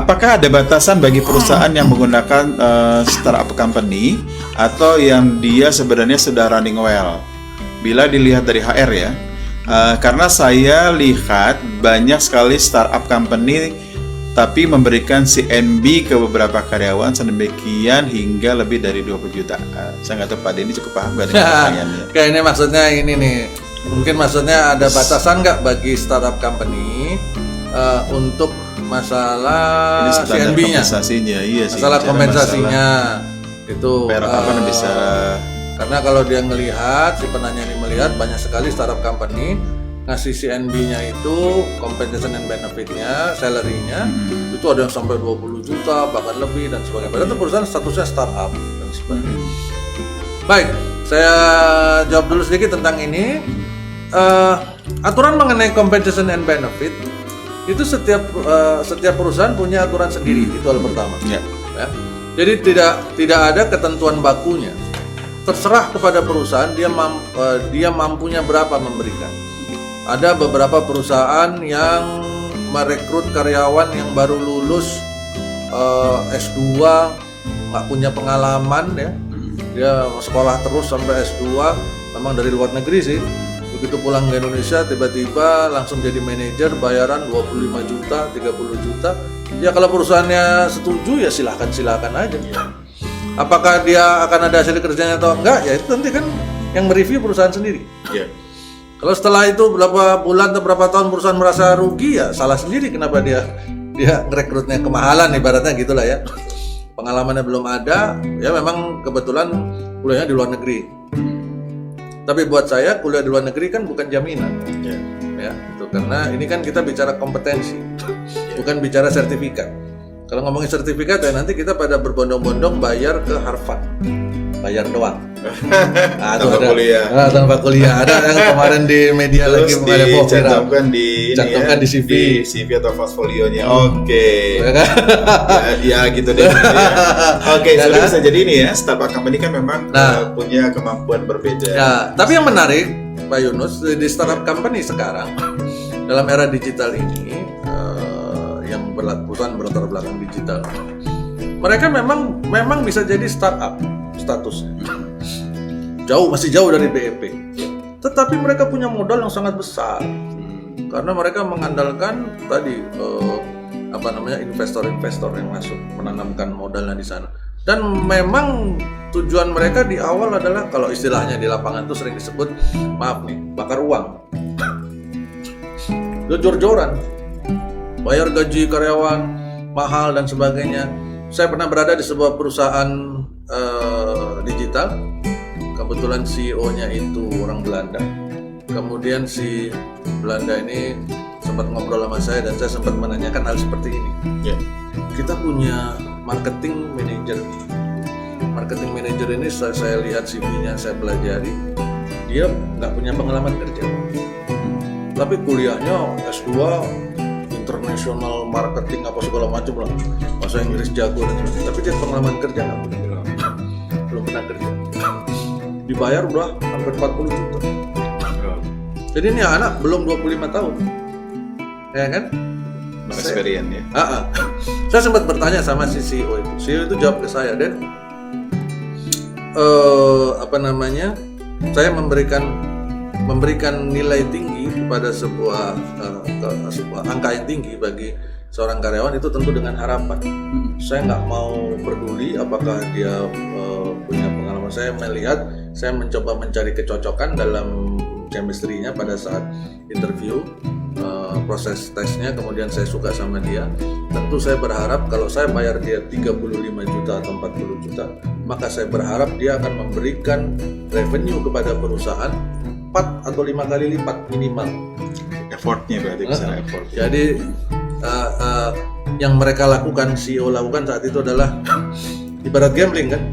apakah ada batasan bagi perusahaan yang menggunakan startup company atau yang dia sebenarnya sudah running well? Bila dilihat dari HR ya, karena saya lihat banyak sekali startup company tapi memberikan CNB ke beberapa karyawan sedemikian hingga lebih dari 20 juta. Saya nggak tahu Pak Denny cukup paham nggak dengan pertanyaannya? Kayak ini maksudnya ini nih, mungkin maksudnya ada batasan nggak bagi startup company untuk masalah CNB-nya? Kompensasinya, iya sih. Masalah kompensasinya itu. Apa bisa? Karena kalau dia ngelihat, si penanya ini melihat banyak sekali startup company ngasih CNB-nya itu compensation and benefit-nya, salary-nya itu ada yang sampai 20 juta bahkan lebih dan sebagainya. Padahal itu perusahaan statusnya startup dan sebagainya. Baik, saya jawab dulu sedikit tentang ini. Aturan mengenai compensation and benefit itu setiap perusahaan punya aturan sendiri, itu hal pertama. Ya. Jadi tidak ada ketentuan bakunya. Terserah kepada perusahaan dia mampunya berapa memberikan. Ada beberapa perusahaan yang merekrut karyawan yang baru lulus S2, nggak punya pengalaman ya, dia sekolah terus sampai S2, memang dari luar negeri sih. Begitu pulang ke Indonesia tiba-tiba langsung jadi manajer, bayaran 25 juta, 30 juta. Ya kalau perusahaannya setuju ya silakan aja. Apakah dia akan ada hasil kerjanya atau enggak? Ya itu nanti kan yang mereview perusahaan sendiri. Kalau setelah itu berapa bulan atau berapa tahun perusahaan merasa rugi, ya salah sendiri kenapa dia ngerekrutnya kemahalan, ibaratnya gitulah ya. Pengalamannya belum ada, ya memang kebetulan kuliahnya di luar negeri. Tapi buat saya kuliah di luar negeri kan bukan jaminan, ya itu karena ini kan kita bicara kompetensi, bukan bicara sertifikat. Kalau ngomongin sertifikat ya nanti kita pada berbondong-bondong bayar ke Harvard, bayar doang. Tanpa kuliah. Tanpa kuliah. Ada yang kemarin di media terus lagi ada dicantumkan di CV atau portfolionya. Oke. Ya gitu deh. Oke, sudah bisa jadi ini ya. Startup company kan memang punya kemampuan berbeda. Ya, tapi yang menarik Pak Yunus di startup company sekarang dalam era digital ini yang perusahaan berlatar belakang digital, mereka memang bisa jadi startup statusnya. Masih jauh dari BEP. Tetapi mereka punya modal yang sangat besar. Karena mereka mengandalkan tadi investor-investor yang masuk menanamkan modalnya di sana. Dan memang tujuan mereka di awal adalah kalau istilahnya di lapangan itu sering disebut bakar uang. Jor-joran. Bayar gaji karyawan mahal dan sebagainya. Saya pernah berada di sebuah perusahaan digital. Kebetulan CEO-nya itu orang Belanda. Kemudian si Belanda ini sempat ngobrol sama saya dan saya sempat menanyakan hal seperti ini. Kita punya marketing manager. Marketing manager ini saya lihat CV-nya, saya pelajari. Dia nggak punya pengalaman kerja. Tapi kuliahnya S2 international marketing apa segala macam lah. Bahasa Inggris jago dan sebagainya. Tapi dia pengalaman kerja nggak punya. Belum pernah kerja. Dibayar udah hampir 40 juta. Jadi ini anak belum 25 tahun. Ya kan? Experience ya. Saya sempat bertanya sama si CEO itu. CEO itu jawab ke saya, "Den, saya memberikan nilai tinggi kepada sebuah angka yang tinggi bagi seorang karyawan itu tentu dengan harapan. Saya nggak mau peduli apakah dia punya pengalaman. Saya mencoba mencari kecocokan dalam chemistry-nya pada saat interview, proses tesnya, kemudian saya suka sama dia. Tentu saya berharap kalau saya bayar dia 35 juta atau 40 juta, maka saya berharap dia akan memberikan revenue kepada perusahaan 4 atau 5 kali lipat minimal. Effortnya berarti bisa effort. Jadi yang mereka lakukan, CEO lakukan saat itu adalah ibarat gambling kan.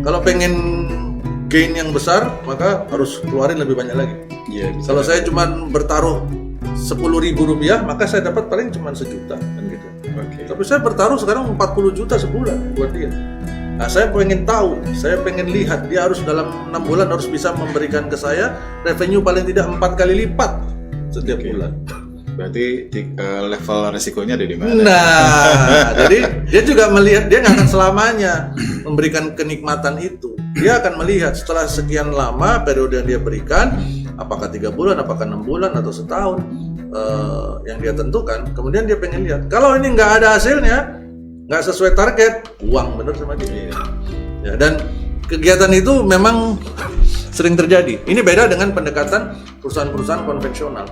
Kalau pengen gain yang besar, maka harus keluarin lebih banyak lagi. Kalau saya cuma bertaruh 10.000 rupiah, maka saya dapat paling cuma 1 juta kan gitu. Tapi saya bertaruh sekarang 40 juta sebulan buat dia. Nah, saya pengen tahu, saya pengen lihat dia harus dalam 6 bulan harus bisa memberikan ke saya revenue paling tidak 4 kali lipat setiap bulan. Berarti level resikonya ada di mana? Nah, jadi dia juga melihat, dia nggak akan selamanya memberikan kenikmatan itu. Dia akan melihat setelah sekian lama periode yang dia berikan, apakah 3 bulan, apakah 6 bulan atau setahun yang dia tentukan. Kemudian dia pengen lihat, kalau ini nggak ada hasilnya, nggak sesuai target, uang bener sama dia. Ya, dan kegiatan itu memang sering terjadi. Ini beda dengan pendekatan perusahaan-perusahaan konvensional.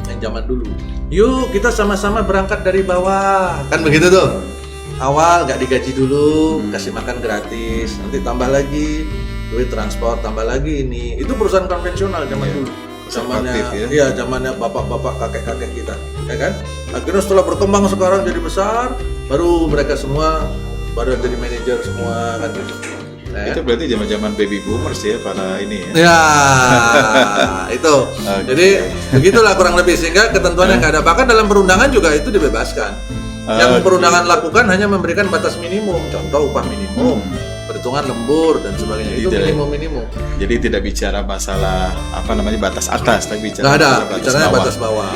Yang zaman dulu, yuk kita sama-sama berangkat dari bawah, kan begitu tuh. Awal gak digaji dulu, kasih makan gratis, nanti tambah lagi duit transport, tambah lagi ini. Itu perusahaan konvensional zaman dulu. Zamannya, ya zamannya bapak-bapak, kakek-kakek kita, ya kan. Akhirnya setelah berkembang sekarang jadi besar, baru mereka semua baru jadi manajer semua kan gitu. Itu berarti zaman-zaman baby boomers ya, para ini ya. Ya, itu. Jadi begitulah kurang lebih, sehingga ketentuan yang nggak ada. Bahkan dalam perundangan juga itu dibebaskan. Yang perundangan lakukan hanya memberikan batas minimum, contoh upah minimum, perhitungan lembur dan sebagainya. Itu minimum. Jadi tidak bicara masalah batas atas, tapi bicara nggak ada, batas bicaranya bawah. batas bawah.